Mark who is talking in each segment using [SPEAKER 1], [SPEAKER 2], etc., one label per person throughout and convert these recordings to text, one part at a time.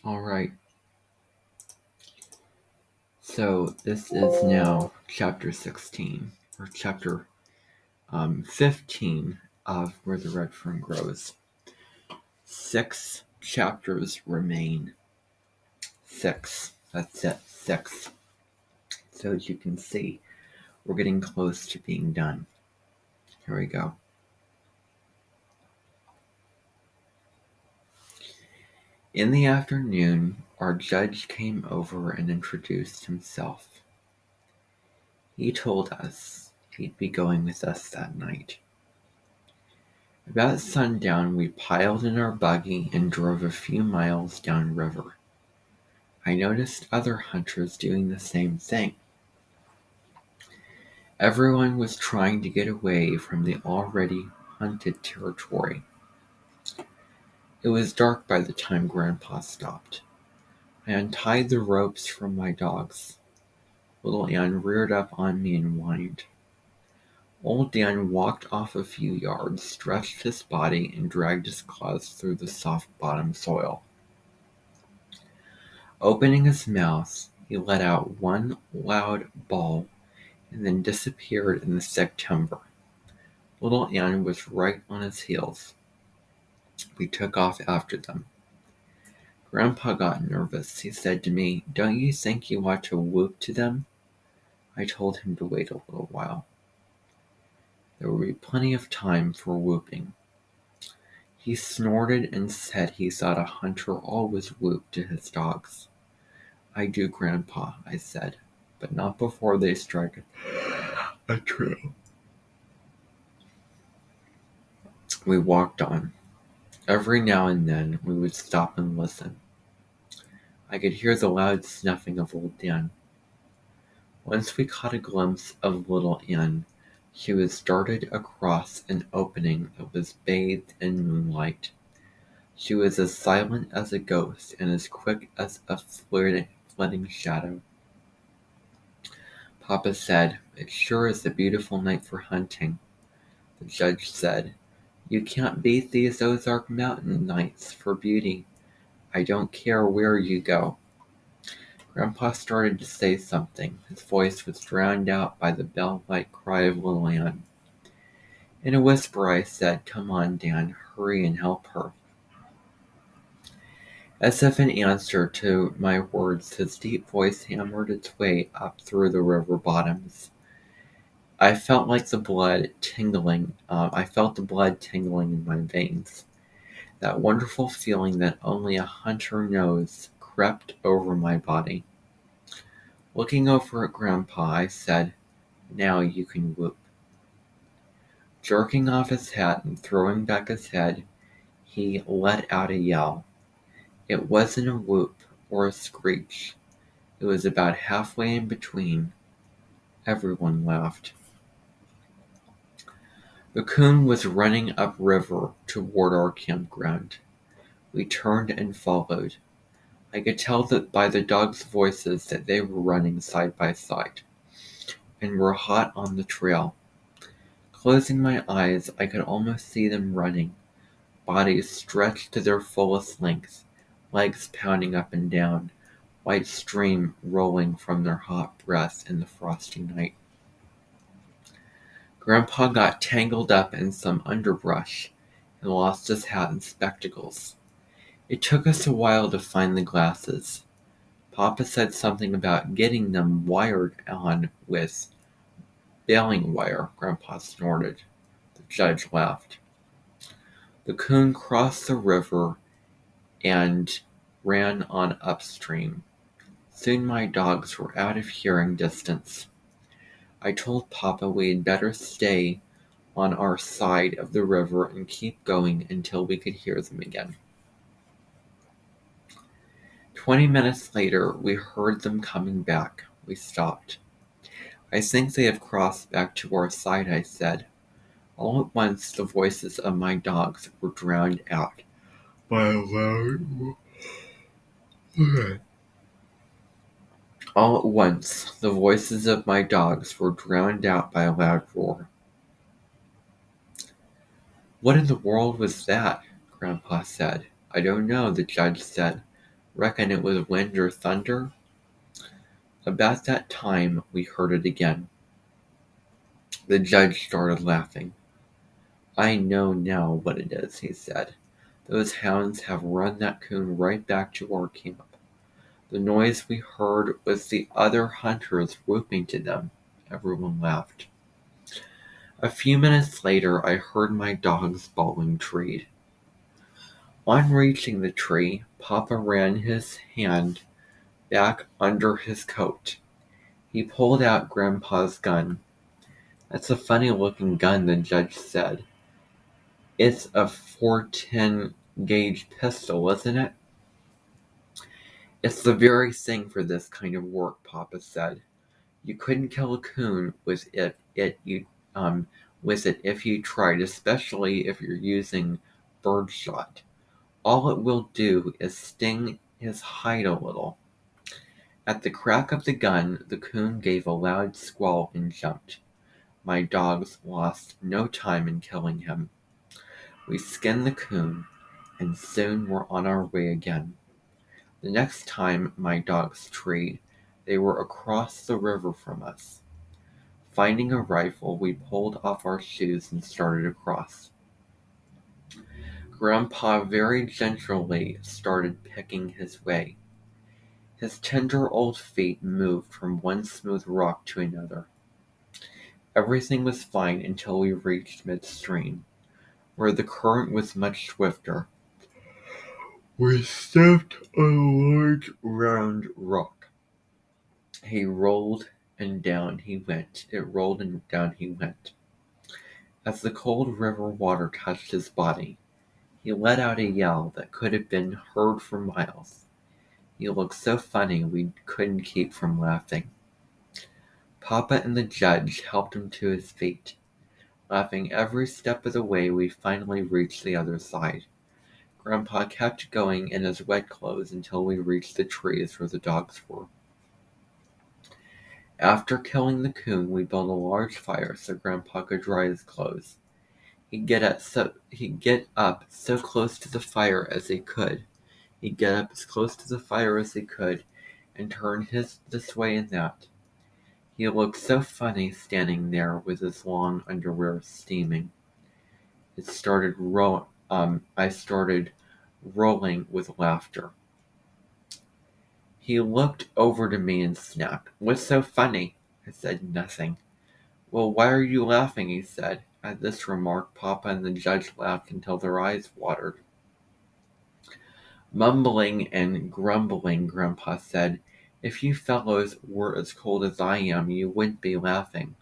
[SPEAKER 1] All right. So this is now chapter 16, or chapter 15 of Where the Red Fern Grows. 6 chapters remain. 6. That's it. 6. So as you can see, we're getting close to being done. Here we go. In the afternoon, our judge came over and introduced himself. He told us he'd be going with us that night. About sundown, we piled in our buggy and drove a few miles downriver. I noticed other hunters doing the same thing. Everyone was trying to get away from the already hunted territory. It was dark by the time Grandpa stopped. I untied the ropes from my dogs. Little Ann reared up on me and whined. Old Dan walked off a few yards, stretched his body, and dragged his claws through the soft-bottom soil. Opening his mouth, he let out one loud bawl and then disappeared in the thick timber. Little Ann was right on his heels. We took off after them. Grandpa got nervous. He said to me, "Don't you think you ought to whoop to them?" I told him to wait a little while. There would be plenty of time for whooping. He snorted and said he thought a hunter always whooped to his dogs. "I do, Grandpa," I said, "but not before they strike a trail." We walked on. Every now and then we would stop and listen. I could hear the loud snuffing of old Dan. Once we caught a glimpse of little Ann. She was darted across an opening that was bathed in moonlight. She was as silent as a ghost and as quick as a flitting shadow. Papa said, "It sure is a beautiful night for hunting." The judge said, "You can't beat these Ozark Mountain nights for beauty. I don't care where you go." Grandpa started to say something. His voice was drowned out by the bell-like cry of little Ann. In a whisper I said, "Come on, Dan, hurry and help her." As if in answer to my words, his deep voice hammered its way up through the river bottoms. I felt the blood tingling in my veins. That wonderful feeling that only a hunter knows crept over my body. Looking over at Grandpa, I said, "Now you can whoop." Jerking off his hat and throwing back his head, he let out a yell. It wasn't a whoop or a screech. It was about halfway in between. Everyone laughed. The coon was running upriver toward our campground. We turned and followed. I could tell that by the dogs' voices that they were running side by side and were hot on the trail. Closing my eyes, I could almost see them running, bodies stretched to their fullest length, legs pounding up and down, white stream rolling from their hot breath in the frosty night. Grandpa got tangled up in some underbrush and lost his hat and spectacles. It took us a while to find the glasses. Papa said something about getting them wired on with baling wire. Grandpa snorted. The judge laughed. The coon crossed the river and ran on upstream. Soon my dogs were out of hearing distance. I told Papa we had better stay on our side of the river and keep going until we could hear them again. 20 minutes later, we heard them coming back. We stopped. "I think they have crossed back to our side," I said. All at once, the voices of my dogs were drowned out by a loud All at once, the voices of my dogs were drowned out by a loud roar. "What in the world was that?" Grandpa said. "I don't know," the judge said. Reckon it was wind or thunder? About that time, we heard it again. The judge started laughing. I know now what it is, he said. Those hounds have run that coon right back to our camp. The noise we heard was the other hunters whooping to them. Everyone laughed. A few minutes later, I heard my dog's bawling treed. On reaching the tree, Papa ran his hand back under his coat. He pulled out Grandpa's gun. That's a funny-looking gun, the judge said. It's a .410 gauge pistol, isn't it? It's the very thing for this kind of work, Papa said. You couldn't kill a coon with it if you tried, especially if you're using birdshot. All it will do is sting his hide a little. At the crack of the gun, the coon gave a loud squall and jumped. My dogs lost no time in killing him. We skinned the coon, and soon were on our way again. The next time my dogs treed, they were across the river from us. Finding a rifle, we pulled off our shoes and started across. Grandpa very gingerly started picking his way. His tender old feet moved from one smooth rock to another. Everything was fine until we reached midstream, where the current was much swifter. We stepped on a large round rock. He rolled and down he went. It rolled and down he went. As the cold river water touched his body, he let out a yell that could have been heard for miles. He looked so funny we couldn't keep from laughing. Papa and the judge helped him to his feet. Laughing every step of the way, we finally reached the other side. Grandpa kept going in his wet clothes until we reached the trees where the dogs were. After killing the coon, we built a large fire so Grandpa could dry his clothes. He'd get up so close to the fire as he could. He'd get up as close to the fire as he could and turn this way and that. He looked so funny standing there with his long underwear steaming. I started rolling with laughter. He looked over to me and snapped, "What's so funny?" I said, "Nothing." "Well, why are you laughing?" he said. At this remark, Papa and the judge laughed until their eyes watered. Mumbling and grumbling, Grandpa said, "If you fellows were as cold as I am, you wouldn't be laughing."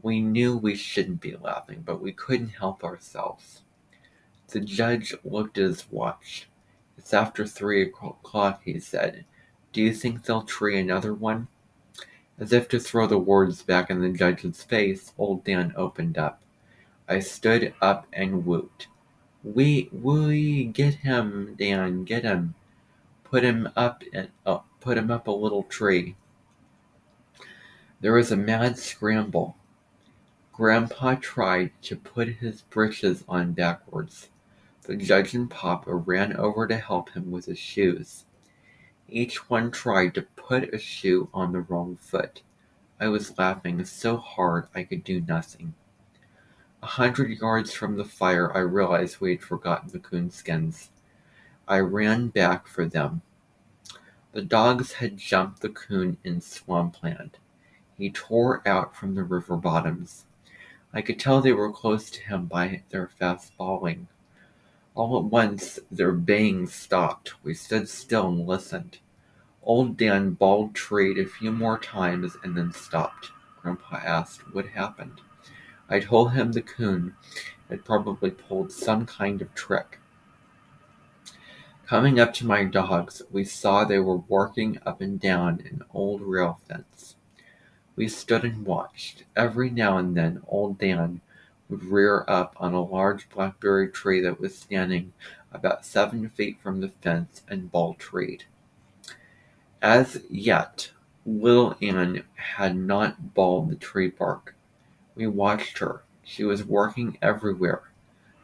[SPEAKER 1] We knew we shouldn't be laughing, but we couldn't help ourselves. The judge looked at his watch. "It's after 3 o'clock, he said. "Do you think they'll tree another one?" As if to throw the words back in the judge's face, old Dan opened up. I stood up and whooped. We get him, Dan, get him. Put him up a little tree." There was a mad scramble. Grandpa tried to put his breeches on backwards. The judge and Papa ran over to help him with his shoes. Each one tried to put a shoe on the wrong foot. I was laughing so hard I could do nothing. 100 yards from the fire, I realized we had forgotten the coonskins. I ran back for them. The dogs had jumped the coon in swampland. He tore out from the river bottoms. I could tell they were close to him by their fast bawling. All at once, their baying stopped. We stood still and listened. Old Dan bawled treed a few more times and then stopped. Grandpa asked what happened. I told him the coon had probably pulled some kind of trick. Coming up to my dogs, we saw they were working up and down an old rail fence. We stood and watched. Every now and then, old Dan would rear up on a large blackberry tree that was standing about 7 feet from the fence and bawl treed. As yet, little Ann had not balled the tree bark. We watched her. She was working everywhere.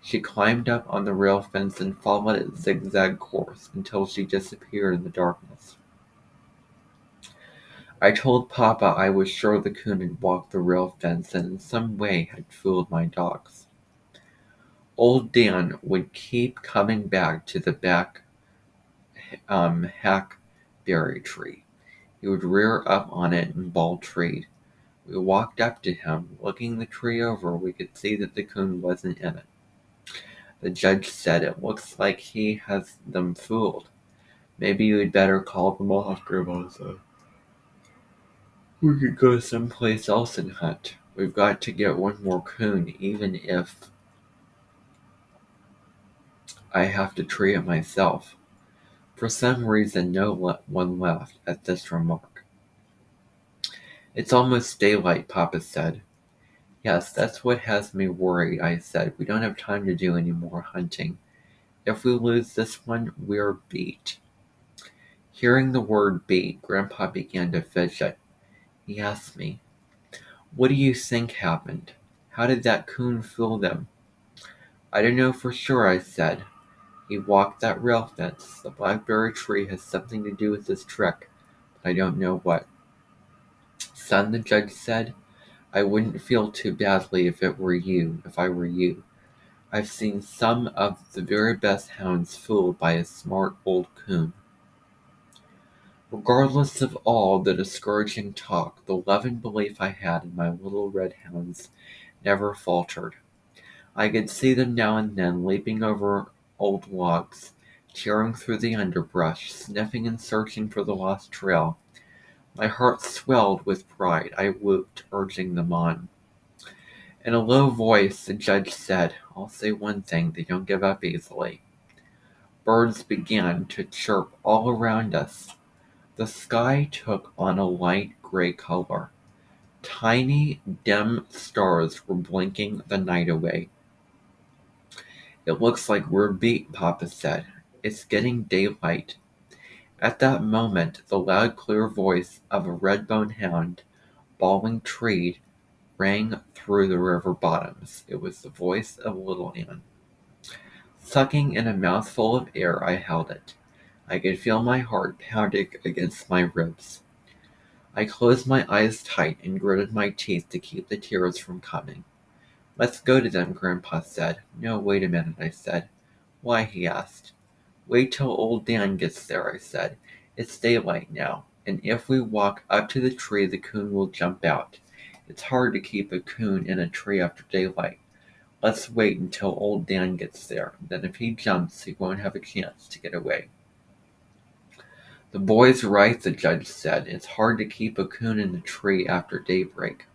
[SPEAKER 1] She climbed up on the rail fence and followed its zigzag course until she disappeared in the darkness. I told Papa I was sure the coon had walked the rail fence and in some way had fooled my dogs. Old Dan would keep coming back to the back hackberry tree. He would rear up on it and bawl treat. We walked up to him. Looking the tree over, we could see that the coon wasn't in it. The judge said, "It looks like he has them fooled. Maybe you'd better call them off, Grandma said. We could go someplace else and hunt. We've got to get one more coon, even if I have to tree it myself." For some reason, no one laughed at this remark. "It's almost daylight," Papa said. "Yes, that's what has me worried," I said. "We don't have time to do any more hunting. If we lose this one, we're beat." Hearing the word beat, Grandpa began to fidget. He asked me, "What do you think happened? How did that coon fool them?" "I don't know for sure," I said. "He walked that rail fence. The blackberry tree has something to do with this trick, but I don't know what." "Son," the judge said, "I wouldn't feel too badly if I were you. I've seen some of the very best hounds fooled by a smart old coon." Regardless of all the discouraging talk, the love and belief I had in my little red hounds never faltered. I could see them now and then leaping over old logs, tearing through the underbrush, sniffing and searching for the lost trail. My heart swelled with pride. I whooped, urging them on. In a low voice, the judge said, "I'll say one thing, they don't give up easily." Birds began to chirp all around us. The sky took on a light gray color. Tiny, dim stars were blinking the night away. "It looks like we're beat," Papa said. "It's getting daylight." At that moment, the loud, clear voice of a red-bone hound, bawling treed, rang through the river bottoms. It was the voice of Little Ann. Sucking in a mouthful of air, I held it. I could feel my heart pounding against my ribs. I closed my eyes tight and gritted my teeth to keep the tears from coming. "Let's go to them," Grandpa said. "No, wait a minute," I said. "Why?" he asked. "Wait till old Dan gets there," I said. "It's daylight now, and if we walk up to the tree the coon will jump out. It's hard to keep a coon in a tree after daylight. Let's wait until old Dan gets there. Then if he jumps, he won't have a chance to get away." "The boy's right," the judge said. "It's hard to keep a coon in a tree after daybreak."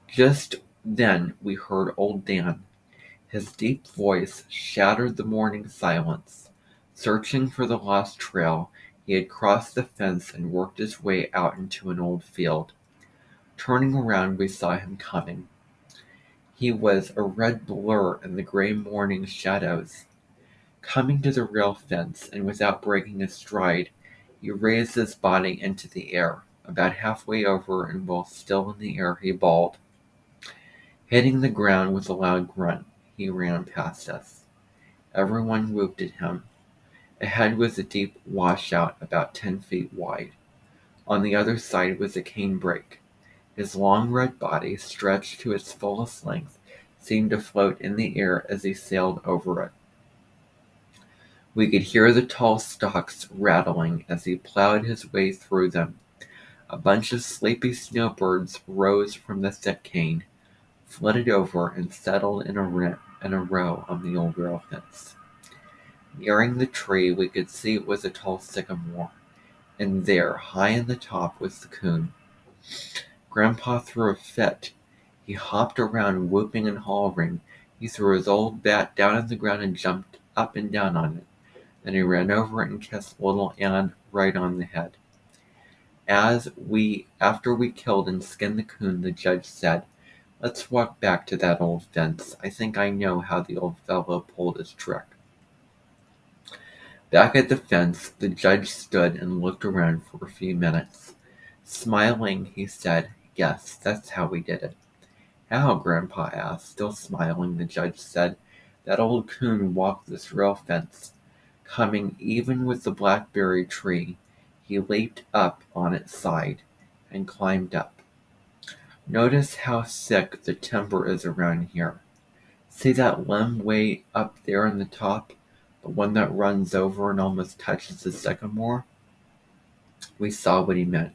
[SPEAKER 1] Just then we heard old Dan. His deep voice shattered the morning silence. Searching for the lost trail, he had crossed the fence and worked his way out into an old field. Turning around, we saw him coming. He was a red blur in the gray morning shadows. Coming to the rail fence, and without breaking a stride, he raised his body into the air. About halfway over, and while still in the air, he bawled. Hitting the ground with a loud grunt, he ran past us. Everyone whooped at him. Ahead was a deep washout about 10 feet wide. On the other side was a canebrake. His long red body, stretched to its fullest length, seemed to float in the air as he sailed over it. We could hear the tall stalks rattling as he plowed his way through them. A bunch of sleepy snowbirds rose from the thick cane, flitted over, and settled in a row on the old rail fence. Nearing the tree, we could see it was a tall sycamore, and there, high in the top, was the coon. Grandpa threw a fit. He hopped around, whooping and hollering. He threw his old bat down on the ground and jumped up and down on it. Then he ran over it and kissed Little Ann right on the head. After we killed and skinned the coon, the judge said, "Let's walk back to that old fence. I think I know how the old fellow pulled his trick." Back at the fence, the judge stood and looked around for a few minutes. Smiling, he said, "Yes, that's how we did it." "How?" Grandpa asked. Still smiling, the judge said, That old coon walked this rail fence, coming even with the blackberry tree. He leaped up on its side and climbed up. Notice how thick the timber is around here. See that limb way up there in the top? The one that runs over and almost touches the sycamore? We saw what he meant.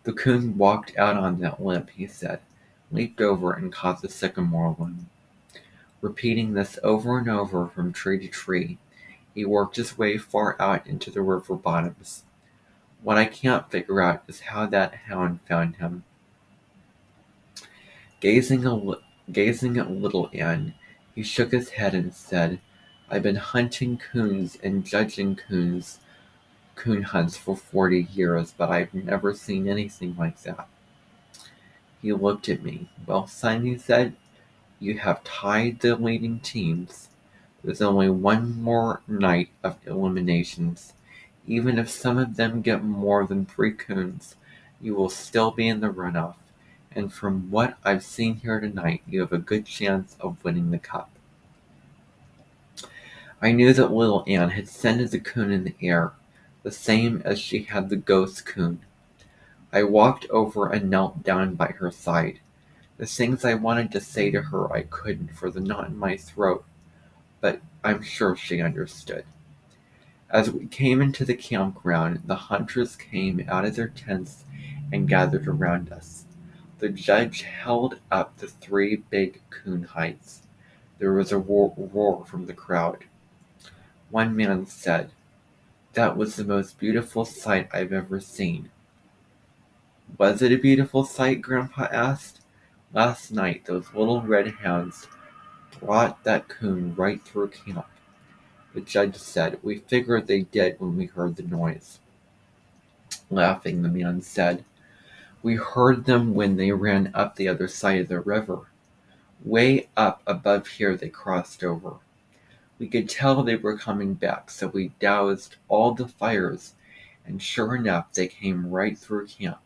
[SPEAKER 1] The coon walked out on that limb, he said, leaped over and caught the sycamore limb. Repeating this over and over from tree to tree, he worked his way far out into the river bottoms. What I can't figure out is how that hound found him. Gazing at little Ann, he shook his head and said, I've been hunting coons and judging coon hunts for 40 years, but I've never seen anything like that. He looked at me. Well, son, he said, you have tied the leading teams. There's only one more night of eliminations. Even if some of them get more than 3 coons, you will still be in the runoff. And from what I've seen here tonight, you have a good chance of winning the cup. I knew that little Ann had scented the coon in the air, the same as she had the ghost coon. I walked over and knelt down by her side. The things I wanted to say to her I couldn't for the knot in my throat, but I'm sure she understood. As we came into the campground, the hunters came out of their tents and gathered around us. The judge held up the 3 big coon hides. There was a roar from the crowd. One man said, That was the most beautiful sight I've ever seen. Was it a beautiful sight? Grandpa asked. Last night those little red hounds brought that coon right through camp. The judge said, We figured they did when we heard the noise. Laughing, the man said, We heard them when they ran up the other side of the river. Way up above here they crossed over. We could tell they were coming back, so we doused all the fires, and sure enough they came right through camp.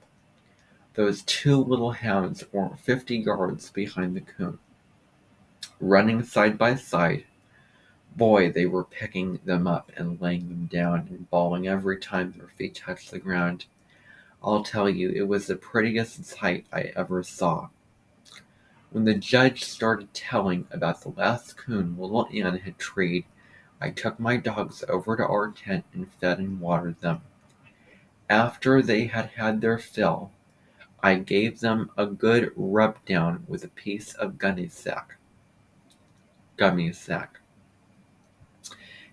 [SPEAKER 1] Those 2 little hounds weren't 50 yards behind the coon. Running side by side, boy, they were picking them up and laying them down and bawling every time their feet touched the ground. I'll tell you, it was the prettiest sight I ever saw. When the judge started telling about the last coon little Ann had treed, I took my dogs over to our tent and fed and watered them. After they had had their fill, I gave them a good rub down with a piece of gummy sack.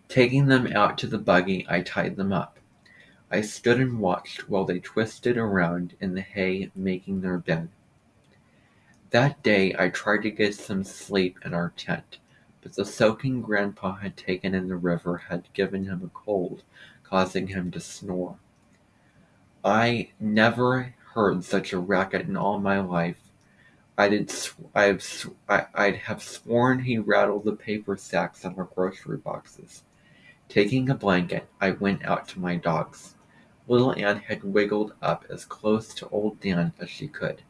[SPEAKER 1] Taking them out to the buggy, I tied them up. I stood and watched while they twisted around in the hay making their bed. That day I tried to get some sleep in our tent, but the soaking Grandpa had taken in the river had given him a cold, causing him to snore. I never heard such a racket in all my life. I'd have sworn he rattled the paper sacks on our grocery boxes. Taking a blanket, I went out to my dogs. Little Ann had wiggled up as close to old Dan as she could.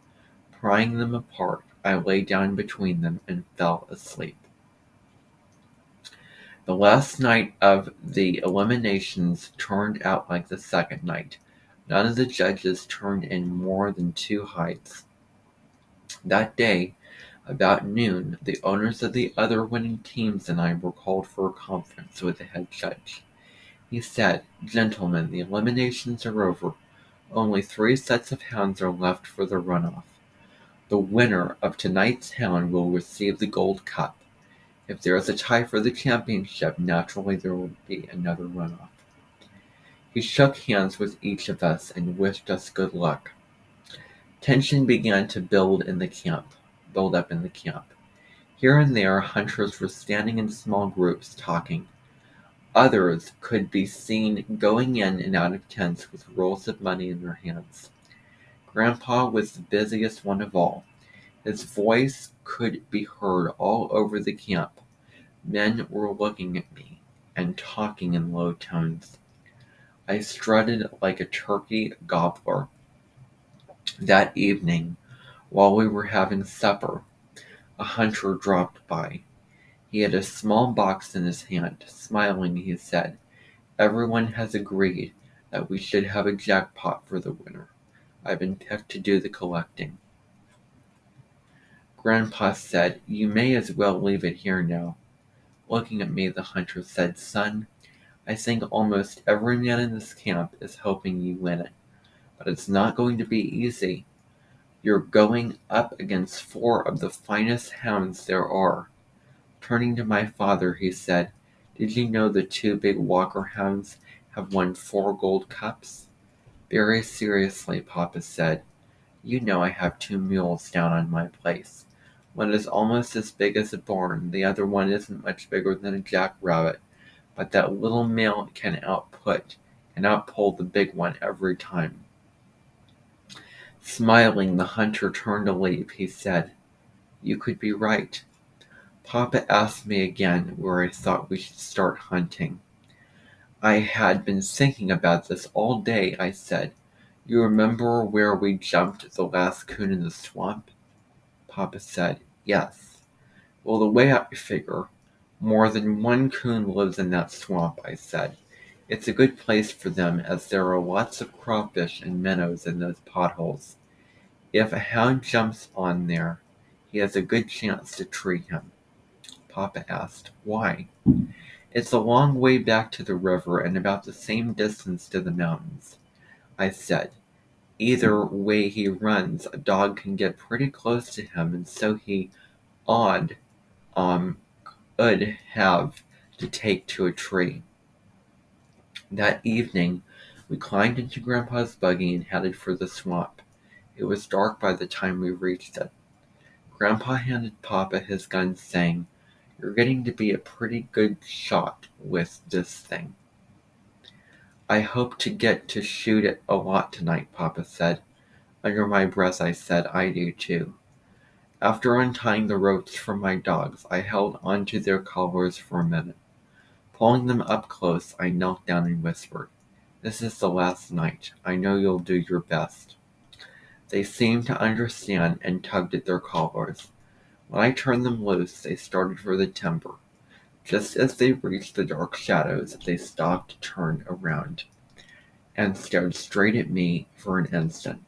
[SPEAKER 1] Prying them apart, I lay down between them and fell asleep. The last night of the eliminations turned out like the second night. None of the judges turned in more than 2 hides. That day, about noon, the owners of the other winning teams and I were called for a conference with the head judge. He said, Gentlemen, the eliminations are over. Only 3 sets of hounds are left for the runoff. The winner of tonight's hound will receive the gold cup. If there is a tie for the championship, naturally there will be another runoff. He shook hands with each of us and wished us good luck. Tension began to build up in the camp. Here and there, hunters were standing in small groups talking. Others could be seen going in and out of tents with rolls of money in their hands. Grandpa was the busiest one of all. His voice could be heard all over the camp. Men were looking at me and talking in low tones. I strutted like a turkey gobbler. That evening, while we were having supper, a hunter dropped by. He had a small box in his hand. Smiling, he said, "Everyone has agreed that we should have a jackpot for the winner. I've been picked to do the collecting." Grandpa said, "You may as well leave it here now." Looking at me, the hunter said, "Son, I think almost every man in this camp is hoping you win it, but it's not going to be easy. You're going up against 4 of the finest hounds there are." Turning to my father, he said, "Did you know the 2 big Walker hounds have won 4 gold cups?" Very seriously, Papa said, "You know I have 2 mules down on my place. One is almost as big as a barn, the other one isn't much bigger than a jackrabbit, but that little male can outpull the big one every time." Smiling, the hunter turned to leave. He said, "You could be right." Papa asked me again where I thought we should start hunting. "I had been thinking about this all day," I said. "You remember where we jumped the last coon in the swamp?" Papa said, "Yes." "Well, the way I figure, more than one coon lives in that swamp," I said. "It's a good place for them as there are lots of crawfish and minnows in those potholes. If a hound jumps on there, he has a good chance to tree him." Papa asked, "Why?" "It's a long way back to the river and about the same distance to the mountains," I said. "Either way he runs, a dog can get pretty close to him, and so he odd um would have to take to a tree." That evening, we climbed into Grandpa's buggy and headed for the swamp. It was dark by the time we reached it. Grandpa handed Papa his gun, saying, "You're getting to be a pretty good shot with this thing." "I hope to get to shoot it a lot tonight," Papa said. Under my breath, I said, "I do too." After untying the ropes from my dogs, I held onto their collars for a minute. Pulling them up close, I knelt down and whispered, "This is the last night. I know you'll do your best." They seemed to understand and tugged at their collars. When I turned them loose, they started for the timber. Just as they reached the dark shadows, they stopped, turned around, and stared straight at me for an instant.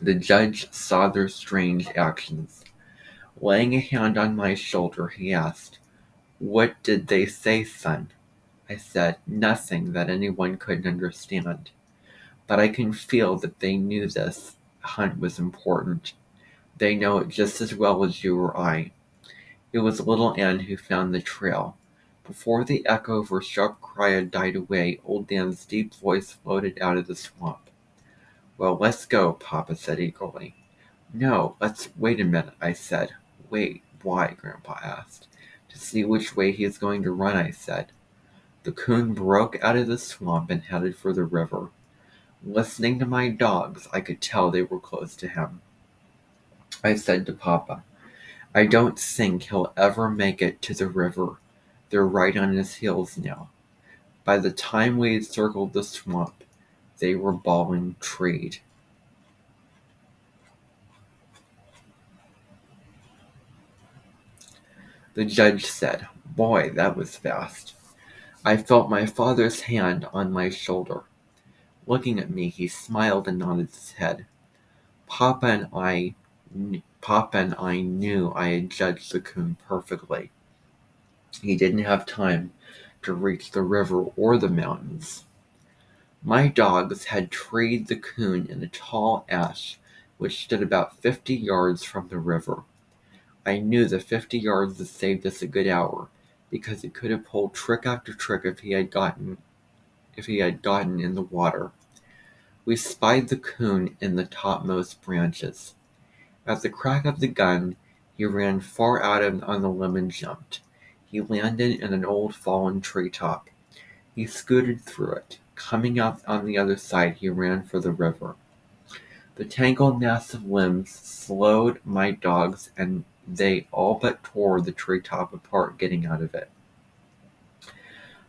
[SPEAKER 1] The judge saw their strange actions. Laying a hand on my shoulder, he asked, "What did they say, son?" I said, "Nothing that anyone couldn't understand. But I can feel that they knew this hunt was important. They know it just as well as you or I." It was little Ann who found the trail. Before the echo of her sharp cry had died away, old Dan's deep voice floated out of the swamp. "Well, let's go," Papa said eagerly. "No, let's wait a minute," I said. "Wait, why?" Grandpa asked. "To see which way he is going to run," I said. The coon broke out of the swamp and headed for the river. Listening to my dogs, I could tell they were close to him. I said to Papa, "I don't think he'll ever make it to the river. They're right on his heels now." By the time we had circled the swamp, they were bawling treed. The judge said, "Boy, that was fast." I felt my father's hand on my shoulder. Looking at me, he smiled and nodded his head. Papa and I knew I had judged the coon perfectly. He didn't have time to reach the river or the mountains. My dogs had treed the coon in a tall ash which stood about 50 yards from the river. I knew the 50 yards had saved us a good hour, because he could have pulled trick after trick if he had gotten in the water. We spied the coon in the topmost branches. At the crack of the gun, he ran far out on the limb and jumped. He landed in an old fallen treetop. He scooted through it. Coming out on the other side, he ran for the river. The tangled mass of limbs slowed my dogs, and they all but tore the treetop apart getting out of it.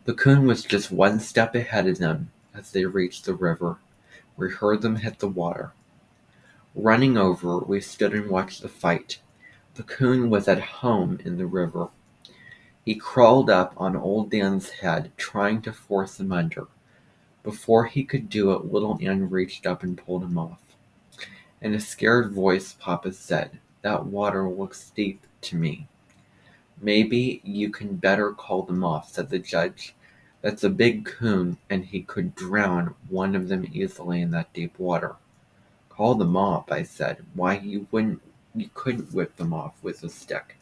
[SPEAKER 1] The coon was just one step ahead of them as they reached the river. We heard them hit the water. Running over, we stood and watched the fight. The coon was at home in the river. He crawled up on old Dan's head, trying to force him under. Before he could do it, little Ann reached up and pulled him off. In a scared voice, Papa said, "That water looks deep to me." "Maybe you can better call them off," said the judge. "That's a big coon, and he could drown one of them easily in that deep water." "Call them off," I said. "Why, you couldn't whip them off with a stick.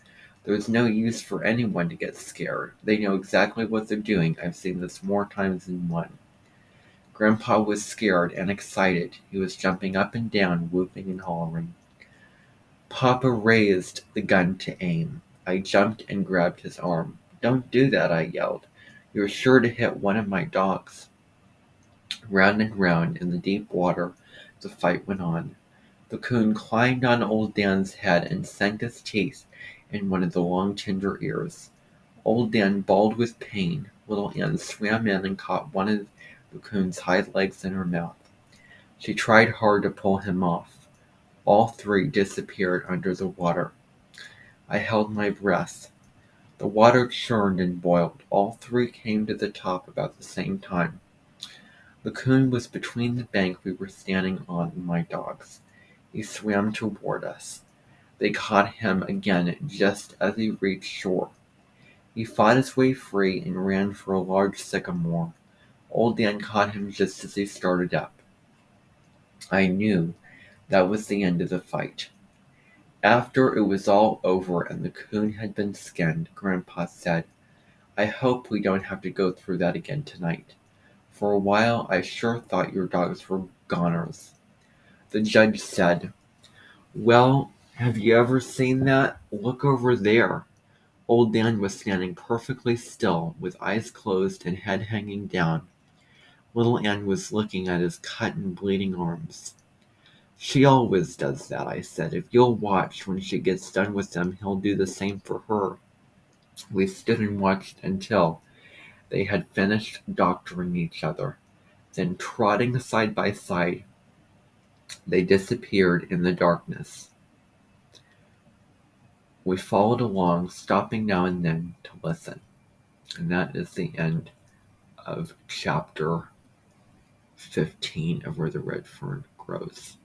[SPEAKER 1] There's no use for anyone to get scared. They know exactly what they're doing. I've seen this more times than one." Grandpa was scared and excited. He was jumping up and down, whooping and hollering. Papa raised the gun to aim. I jumped and grabbed his arm. "Don't do that," I yelled. "You're sure to hit one of my dogs." Round and round in the deep water the fight went on. The coon climbed on old Dan's head and sank his teeth in one of the long tender ears. Old Dan bawled with pain. Little Ann swam in and caught one of the coon's hind legs in her mouth. She tried hard to pull him off. All three disappeared under the water. I held my breath. The water churned and boiled. All three came to the top about the same time. The coon was between the bank we were standing on and my dogs. He swam toward us. They caught him again just as he reached shore. He fought his way free and ran for a large sycamore. Old Dan caught him just as he started up. I knew that was the end of the fight. After it was all over and the coon had been skinned, Grandpa said, "I hope we don't have to go through that again tonight. For a while I sure thought your dogs were goners." The judge said, "Well, have you ever seen that? Look over there." Old Dan was standing perfectly still, with eyes closed and head hanging down. Little Ann was looking at his cut and bleeding arms. "She always does that," I said. "If you'll watch, when she gets done with them, he'll do the same for her." We stood and watched until they had finished doctoring each other. Then, trotting side by side, they disappeared in the darkness. We followed along, stopping now and then to listen. And that is the end of chapter 15 of Where the Red Fern Grows.